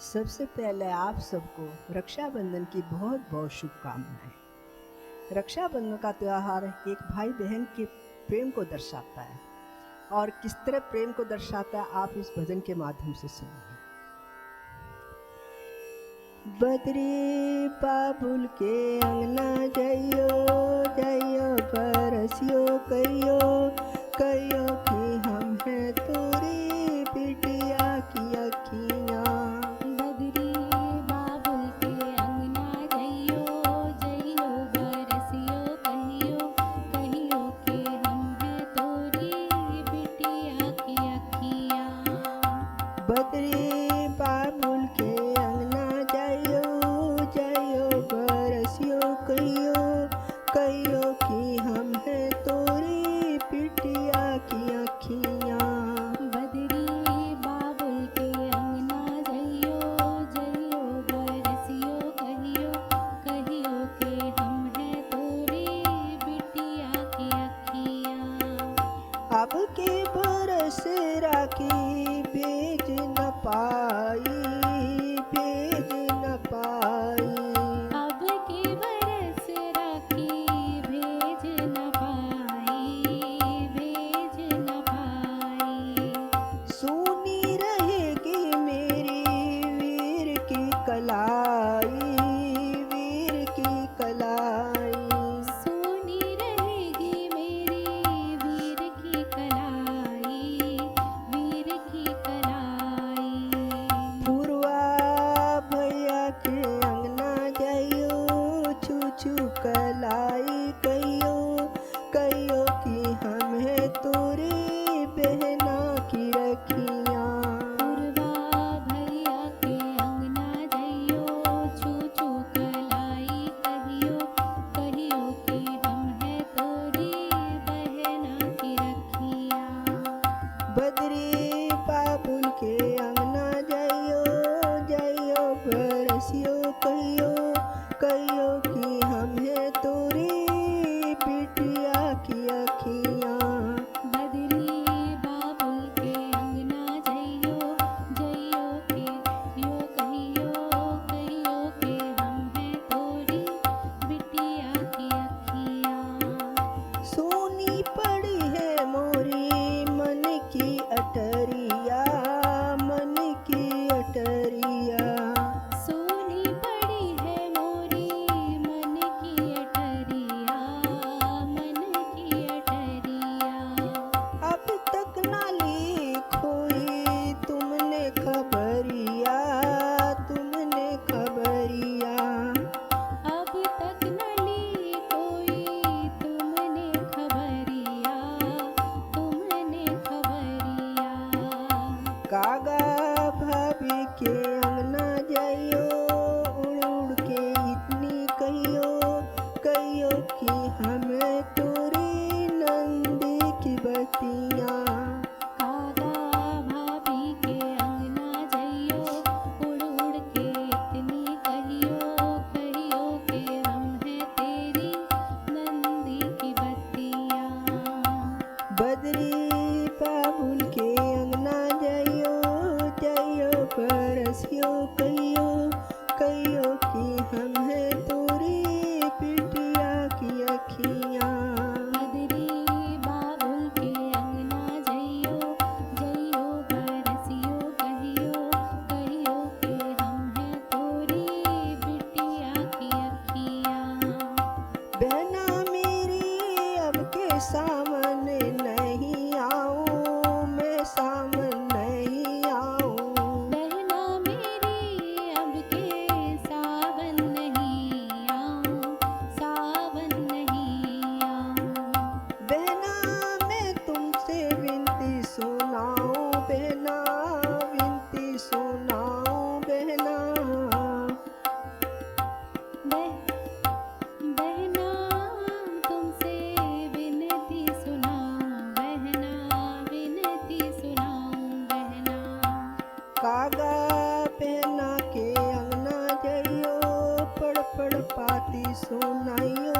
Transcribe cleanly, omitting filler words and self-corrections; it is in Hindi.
सबसे पहले आप सबको रक्षाबंधन की बहुत बहुत शुभकामनाएं। रक्षाबंधन का त्यौहार एक भाई बहन के प्रेम को दर्शाता है और किस तरह प्रेम को दर्शाता है आप इस भजन के माध्यम से सुनिए। बदरी बाबुल के अंगना जइयो जइयो बरसियो कहियो कहियो कि हम हैं तोरी बिटिया की अखियाँ। बदरी बाबुल के अंगना जइयो जइयो बरसियो कहियो कहियो कि हम हैं तोरी बिटिया की अखियाँ। बदरी बाबुल के अंगना जइयो जइयो बरसियो कहियो कहियो कि हम हैं तोरी बिटिया की अखियाँ। बदरी बाबुल के अंगना जइयो जइयो बरसियो कहियो कहियो कि हम हैं तोरी बिटिया की अखियाँ। अब के बरस राखी भेज न पाई भेज न पाई। अब के बरस राखी भेज न पाई भेज न पाई। सुनी रहेगी मेरी वीर की कलाई वीर की कलाई। सोनी रहेगी मेरी वीर की कलाई वीर की कलाई। पूर्वा भैया के अंगना जइयो छू छू कलाई कहियो कहियो कि हम हैं तोरी बहना की रखियाँ। पूर्वा भैया के अंगना जइयो छू छू कलाई कहियो कहियो कि हम हैं तोरी बहना की रखियाँ। बदरी बाबुल के अंगना जइयो जइयो बरसियो कहियो कहियो कि हम हैं तोरी बिटिया की अखियाँ। बदरी बाबुल के अंगना जइयो जइयो कहियो कहियो कि हम हैं तोरी बिटिया की अखियाँ। सोनी पड़ी है मोरी मन की अटरिया मन की अटरिया। सोनी पड़ी है मोरी मन की अटरिया मन की अटरिया। अब तक ना ली खोई तुमने खबरिया तुमने खबरिया। अब तक न ली कोई तुमने खबरिया तुमने खबरिया। कागा भाभी के अंगना जइयो उड़ उड़ के इतनी कहियो कहियो कि हमें तोरी नंदी की बतियाँ। कागा भाभी के अंगना जइयो उड़ उड़ के इतनी कहियो कहियो कि हम हैं तेरी नंदी की बत्तियाँ। बदरी बाबुल के अंगना जइयो जइयो बरसियो कहियो कहियो कि हम हैं तोरी बिटिया की अखियाँ। बदरी बाबुल के अंगना जइयो जइयो बरसियो कहियो कहियो कि हम हैं तोरी बिटिया की अखियाँ। बहना मेरी अब के सामने नहीं आऊँ मैं सामने नहीं आऊँ। बहना मेरी अब के सावन नहीं आऊँ सावन नहीं आऊँ। बहना मैं तुमसे विनती सुनाऊँ बहना विनती सुनाऊँ बहना। बहना तुमसे विनती सुनाऊं बहना विनती सुनाऊं बहना। कागा बहना के अंगना जइयो पड़ पड़ पाती सुनाइयो